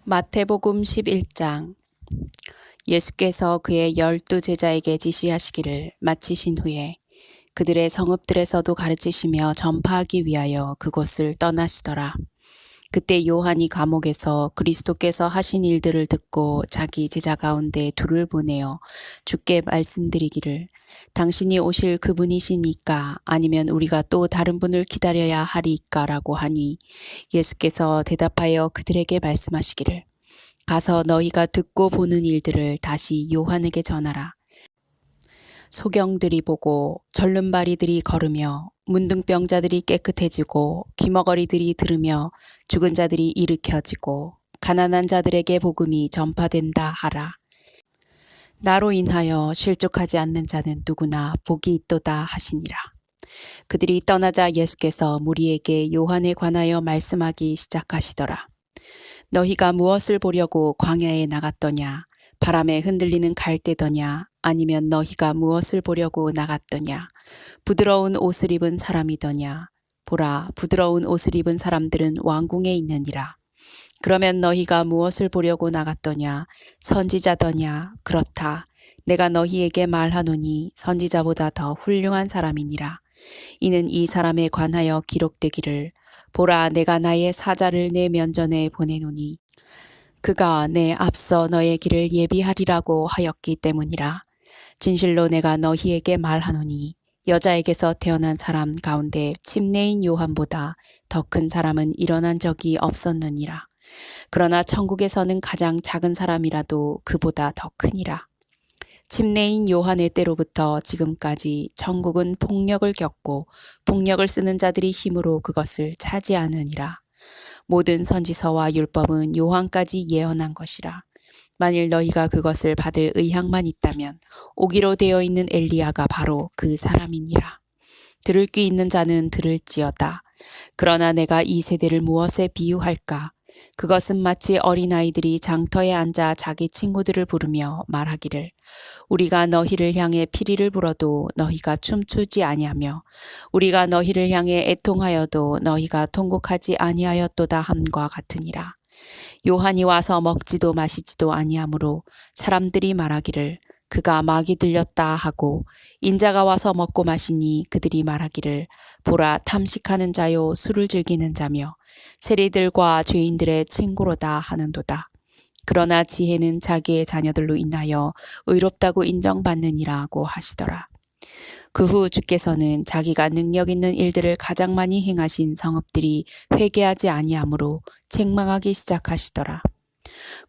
마태복음 11장. 예수께서 그의 12 제자에게 지시하시기를 마치신 후에 그들의 성읍들에서도 가르치시며 전파하기 위하여 그곳을 떠나시더라. 그때 요한이 감옥에서 그리스도께서 하신 일들을 듣고 자기 제자 가운데 둘을 보내어 주께 말씀드리기를 당신이 오실 그분이시니까 아니면 우리가 또 다른 분을 기다려야 하리까라고 하니, 예수께서 대답하여 그들에게 말씀하시기를 가서 너희가 듣고 보는 일들을 다시 요한에게 전하라. 소경들이 보고 절름발이들이 걸으며 문둥병자들이 깨끗해지고 귀머거리들이 들으며 죽은 자들이 일으켜지고 가난한 자들에게 복음이 전파된다 하라. 나로 인하여 실족하지 않는 자는 누구나 복이 있도다 하시니라. 그들이 떠나자 예수께서 무리에게 요한에 관하여 말씀하기 시작하시더라. 너희가 무엇을 보려고 광야에 나갔더냐? 바람에 흔들리는 갈대더냐? 아니면 너희가 무엇을 보려고 나갔더냐? 부드러운 옷을 입은 사람이더냐? 보라, 부드러운 옷을 입은 사람들은 왕궁에 있느니라. 그러면 너희가 무엇을 보려고 나갔더냐? 선지자더냐? 그렇다. 내가 너희에게 말하노니 선지자보다 더 훌륭한 사람이니라. 이는 이 사람에 관하여 기록되기를 보라, 내가 나의 사자를 내 면전에 보내노니 그가 내 앞서 너의 길을 예비하리라고 하였기 때문이라. 진실로 내가 너희에게 말하노니 여자에게서 태어난 사람 가운데 침례인 요한보다 더 큰 사람은 일어난 적이 없었느니라. 그러나 천국에서는 가장 작은 사람이라도 그보다 더 크니라. 침례인 요한의 때로부터 지금까지 천국은 폭력을 겪고 폭력을 쓰는 자들이 힘으로 그것을 차지하느니라. 모든 선지서와 율법은 요한까지 예언한 것이라. 만일 너희가 그것을 받을 의향만 있다면 오기로 되어 있는 엘리야가 바로 그 사람이니라. 들을 귀 있는 자는 들을지어다. 그러나 내가 이 세대를 무엇에 비유할까? 그것은 마치 어린아이들이 장터에 앉아 자기 친구들을 부르며 말하기를 우리가 너희를 향해 피리를 불어도 너희가 춤추지 아니하며 우리가 너희를 향해 애통하여도 너희가 통곡하지 아니하였도다 함과 같으니라. 요한이 와서 먹지도 마시지도 아니하므로 사람들이 말하기를 그가 마귀 들렸다 하고, 인자가 와서 먹고 마시니 그들이 말하기를 보라, 탐식하는 자요 술을 즐기는 자며 세리들과 죄인들의 친구로다 하는도다. 그러나 지혜는 자기의 자녀들로 인하여 의롭다고 인정받느니라고 하시더라. 그 후 주께서는 자기가 능력 있는 일들을 가장 많이 행하신 성읍들이 회개하지 아니하므로 책망하기 시작하시더라.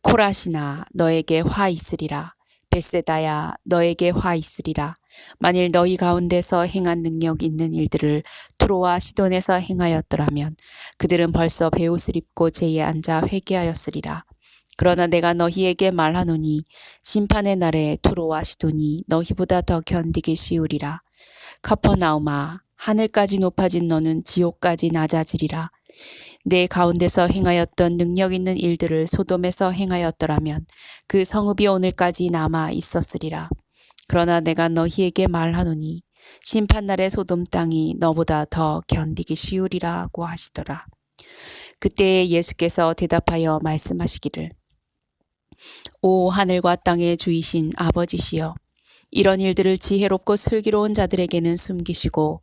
코라시나, 너에게 화 있으리라. 벳세다야, 너에게 화 있으리라. 만일 너희 가운데서 행한 능력 있는 일들을 투로와 시돈에서 행하였더라면 그들은 벌써 베옷을 입고 제에 앉아 회개하였으리라. 그러나 내가 너희에게 말하노니 심판의 날에 투로와 시돈이 너희보다 더 견디기 쉬우리라. 카퍼나움아, 하늘까지 높아진 너는 지옥까지 낮아지리라. 내 가운데서 행하였던 능력 있는 일들을 소돔에서 행하였더라면 그 성읍이 오늘까지 남아 있었으리라. 그러나 내가 너희에게 말하노니 심판날의 소돔 땅이 너보다 더 견디기 쉬우리라고 하시더라. 그때 예수께서 대답하여 말씀하시기를 오 하늘과 땅의 주이신 아버지시여, 이런 일들을 지혜롭고 슬기로운 자들에게는 숨기시고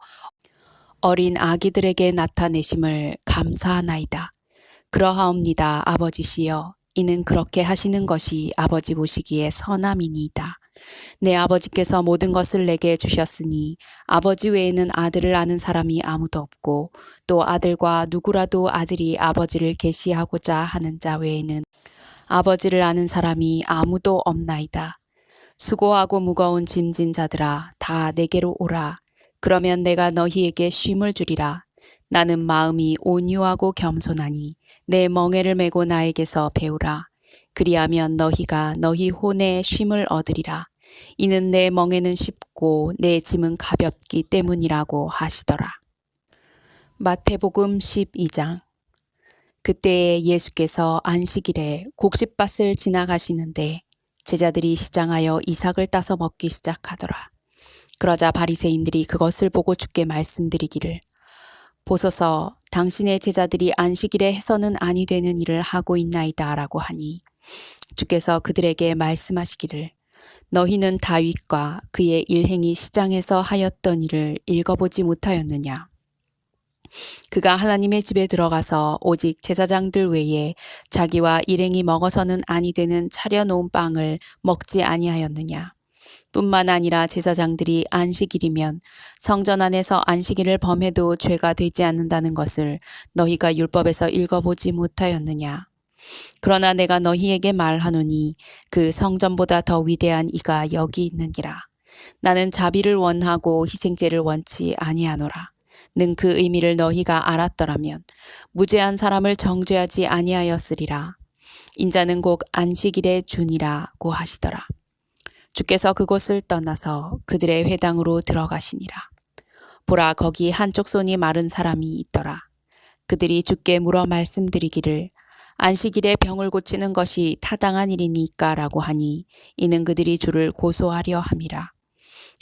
어린 아기들에게 나타내심을 감사하나이다. 그러하옵니다 아버지시여, 이는 그렇게 하시는 것이 아버지 보시기에 선함이니이다. 내 아버지께서 모든 것을 내게 주셨으니 아버지 외에는 아들을 아는 사람이 아무도 없고 또 아들과 누구라도 아들이 아버지를 계시하고자 하는 자 외에는 아버지를 아는 사람이 아무도 없나이다. 수고하고 무거운 짐진 자들아, 다 내게로 오라. 그러면 내가 너희에게 쉼을 주리라. 나는 마음이 온유하고 겸손하니 내 멍에를 메고 나에게서 배우라. 그리하면 너희가 너희 혼에 쉼을 얻으리라. 이는 내 멍에는 쉽고 내 짐은 가볍기 때문이라고 하시더라. 마태복음 12장. 그때에 예수께서 안식일에 곡식밭을 지나가시는데 제자들이 시장하여 이삭을 따서 먹기 시작하더라. 그러자 바리새인들이 그것을 보고 주께 말씀드리기를 보소서, 당신의 제자들이 안식일에 해서는 아니 되는 일을 하고 있나이다 라고 하니 주께서 그들에게 말씀하시기를 너희는 다윗과 그의 일행이 시장에서 하였던 일을 읽어보지 못하였느냐. 그가 하나님의 집에 들어가서 오직 제사장들 외에 자기와 일행이 먹어서는 아니 되는 차려놓은 빵을 먹지 아니하였느냐. 뿐만 아니라 제사장들이 안식일이면 성전 안에서 안식일을 범해도 죄가 되지 않는다는 것을 너희가 율법에서 읽어보지 못하였느냐. 그러나 내가 너희에게 말하노니 그 성전보다 더 위대한 이가 여기 있느니라. 나는 자비를 원하고 희생제를 원치 아니하노라. 는 그 의미를 너희가 알았더라면 무죄한 사람을 정죄하지 아니하였으리라. 인자는 곧 안식일의 주니라고 하시더라. 주께서 그곳을 떠나서 그들의 회당으로 들어가시니라. 보라, 거기 한쪽 손이 마른 사람이 있더라. 그들이 주께 물어 말씀드리기를 안식일에 병을 고치는 것이 타당한 일이니까 라고 하니 이는 그들이 주를 고소하려 함이라.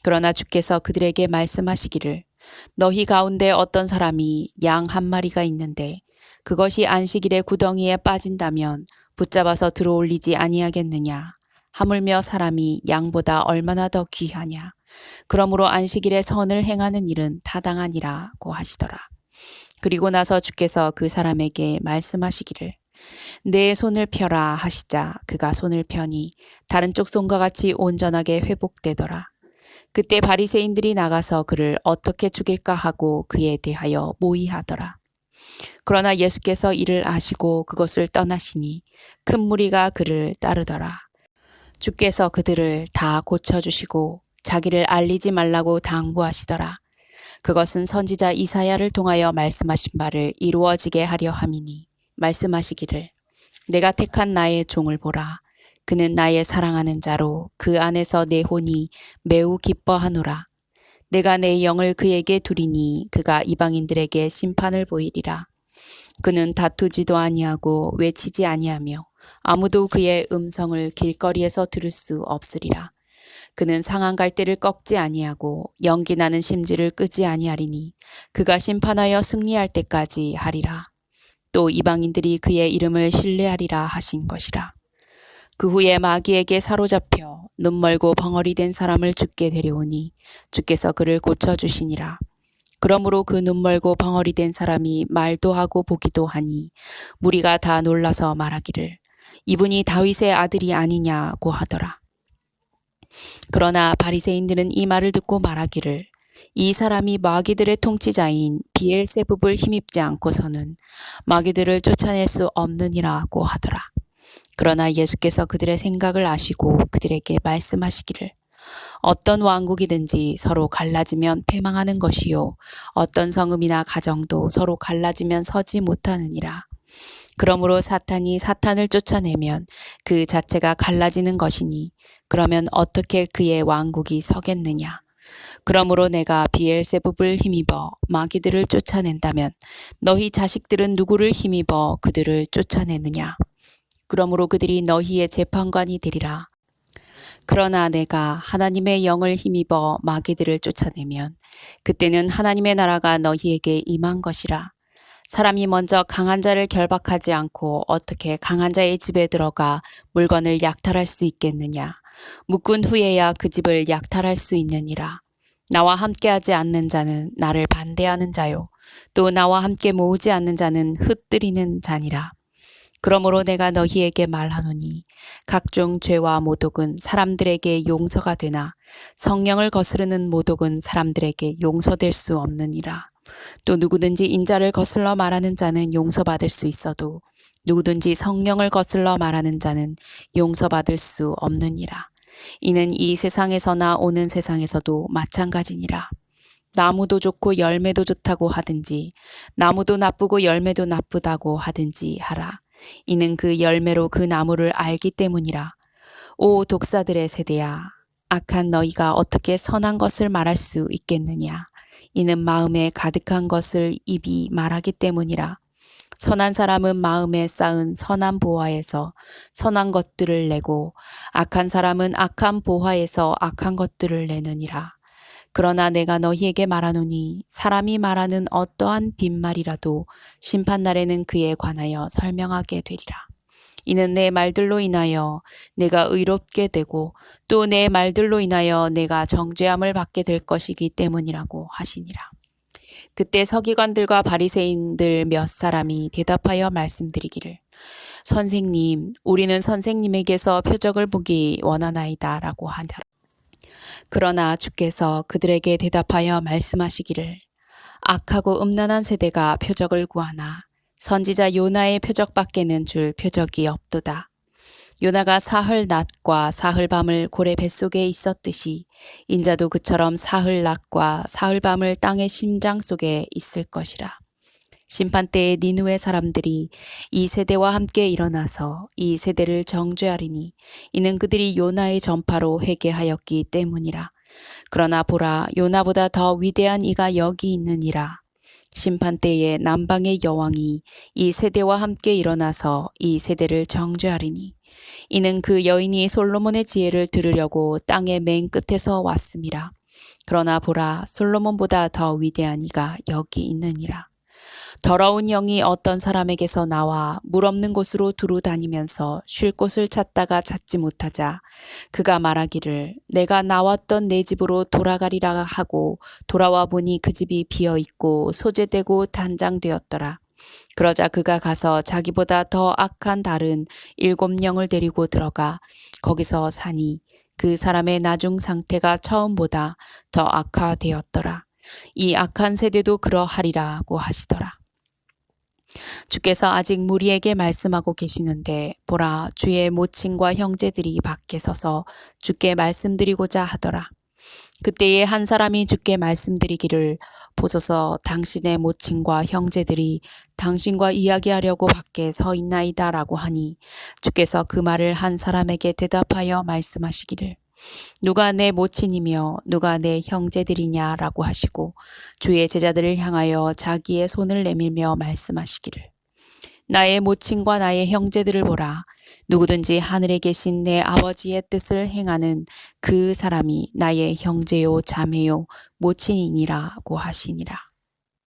그러나 주께서 그들에게 말씀하시기를 너희 가운데 어떤 사람이 양 한 마리가 있는데 그것이 안식일에 구덩이에 빠진다면 붙잡아서 들어올리지 아니하겠느냐. 하물며 사람이 양보다 얼마나 더 귀하냐. 그러므로 안식일에 선을 행하는 일은 타당하니라고 하시더라. 그리고 나서 주께서 그 사람에게 말씀하시기를 내 손을 펴라 하시자 그가 손을 펴니 다른 쪽 손과 같이 온전하게 회복되더라. 그때 바리새인들이 나가서 그를 어떻게 죽일까 하고 그에 대하여 모의하더라. 그러나 예수께서 이를 아시고 그것을 떠나시니 큰 무리가 그를 따르더라. 주께서 그들을 다 고쳐주시고 자기를 알리지 말라고 당부하시더라. 그것은 선지자 이사야를 통하여 말씀하신 바를 이루어지게 하려 함이니 말씀하시기를 내가 택한 나의 종을 보라. 그는 나의 사랑하는 자로 그 안에서 내 혼이 매우 기뻐하노라. 내가 내 영을 그에게 두리니 그가 이방인들에게 심판을 보이리라. 그는 다투지도 아니하고 외치지 아니하며 아무도 그의 음성을 길거리에서 들을 수 없으리라. 그는 상한 갈대를 꺾지 아니하고 연기 나는 심지를 끄지 아니하리니 그가 심판하여 승리할 때까지 하리라. 또 이방인들이 그의 이름을 신뢰하리라 하신 것이라. 그 후에 마귀에게 사로잡혀 눈멀고 벙어리 된 사람을 주께 데려오니 주께서 그를 고쳐주시니라. 그러므로 그 눈멀고 벙어리 된 사람이 말도 하고 보기도 하니 무리가 다 놀라서 말하기를 이분이 다윗의 아들이 아니냐고 하더라. 그러나 바리새인들은 이 말을 듣고 말하기를 이 사람이 마귀들의 통치자인 비엘세붑을 힘입지 않고서는 마귀들을 쫓아낼 수 없느니라고 하더라. 그러나 예수께서 그들의 생각을 아시고 그들에게 말씀하시기를 어떤 왕국이든지 서로 갈라지면 패망하는 것이요 어떤 성읍이나 가정도 서로 갈라지면 서지 못하느니라. 그러므로 사탄이 사탄을 쫓아내면 그 자체가 갈라지는 것이니 그러면 어떻게 그의 왕국이 서겠느냐. 그러므로 내가 비엘세붑을 힘입어 마귀들을 쫓아낸다면 너희 자식들은 누구를 힘입어 그들을 쫓아내느냐. 그러므로 그들이 너희의 재판관이 되리라. 그러나 내가 하나님의 영을 힘입어 마귀들을 쫓아내면 그때는 하나님의 나라가 너희에게 임한 것이라. 사람이 먼저 강한 자를 결박하지 않고 어떻게 강한 자의 집에 들어가 물건을 약탈할 수 있겠느냐. 묶은 후에야 그 집을 약탈할 수 있느니라. 나와 함께하지 않는 자는 나를 반대하는 자요. 또 나와 함께 모으지 않는 자는 흩뜨리는 자니라. 그러므로 내가 너희에게 말하노니 각종 죄와 모독은 사람들에게 용서가 되나 성령을 거스르는 모독은 사람들에게 용서될 수 없느니라. 또 누구든지 인자를 거슬러 말하는 자는 용서받을 수 있어도 누구든지 성령을 거슬러 말하는 자는 용서받을 수 없느니라. 이는 이 세상에서나 오는 세상에서도 마찬가지니라. 나무도 좋고 열매도 좋다고 하든지 나무도 나쁘고 열매도 나쁘다고 하든지 하라. 이는 그 열매로 그 나무를 알기 때문이라. 오 독사들의 세대야, 악한 너희가 어떻게 선한 것을 말할 수 있겠느냐. 이는 마음에 가득한 것을 입이 말하기 때문이라. 선한 사람은 마음에 쌓은 선한 보화에서 선한 것들을 내고 악한 사람은 악한 보화에서 악한 것들을 내느니라. 그러나 내가 너희에게 말하노니 사람이 말하는 어떠한 빈말이라도 심판날에는 그에 관하여 설명하게 되리라. 이는 내 말들로 인하여 내가 의롭게 되고 또 내 말들로 인하여 내가 정죄함을 받게 될 것이기 때문이라고 하시니라. 그때 서기관들과 바리새인들 몇 사람이 대답하여 말씀드리기를 선생님, 우리는 선생님에게서 표적을 보기 원하나이다 라고 하더라. 그러나 주께서 그들에게 대답하여 말씀하시기를 악하고 음란한 세대가 표적을 구하나 선지자 요나의 표적밖에는 줄 표적이 없도다. 요나가 사흘 낮과 사흘 밤을 고래 뱃속에 있었듯이 인자도 그처럼 사흘 낮과 사흘 밤을 땅의 심장 속에 있을 것이라. 심판때에 니느웨 사람들이 이 세대와 함께 일어나서 이 세대를 정죄하리니 이는 그들이 요나의 전파로 회개하였기 때문이라. 그러나 보라, 요나보다 더 위대한 이가 여기 있느니라. 심판때에 남방의 여왕이 이 세대와 함께 일어나서 이 세대를 정죄하리니 이는 그 여인이 솔로몬의 지혜를 들으려고 땅의 맨 끝에서 왔음이라. 그러나 보라, 솔로몬보다 더 위대한 이가 여기 있느니라. 더러운 영이 어떤 사람에게서 나와 물 없는 곳으로 두루 다니면서 쉴 곳을 찾다가 찾지 못하자 그가 말하기를 내가 나왔던 내 집으로 돌아가리라 하고 돌아와 보니 그 집이 비어있고 소재되고 단장되었더라. 그러자 그가 가서 자기보다 더 악한 다른 7영을 데리고 들어가 거기서 사니 그 사람의 나중 상태가 처음보다 더 악화되었더라. 이 악한 세대도 그러하리라고 하시더라. 주께서 아직 무리에게 말씀하고 계시는데 보라, 주의 모친과 형제들이 밖에 서서 주께 말씀드리고자 하더라. 그때에 한 사람이 주께 말씀드리기를 보소서, 당신의 모친과 형제들이 당신과 이야기하려고 밖에 서 있나이다 라고 하니 주께서 그 말을 한 사람에게 대답하여 말씀하시기를 누가 내 모친이며 누가 내 형제들이냐 라고 하시고 주의 제자들을 향하여 자기의 손을 내밀며 말씀하시기를 나의 모친과 나의 형제들을 보라. 누구든지 하늘에 계신 내 아버지의 뜻을 행하는 그 사람이 나의 형제요 자매요 모친이니라고 하시니라.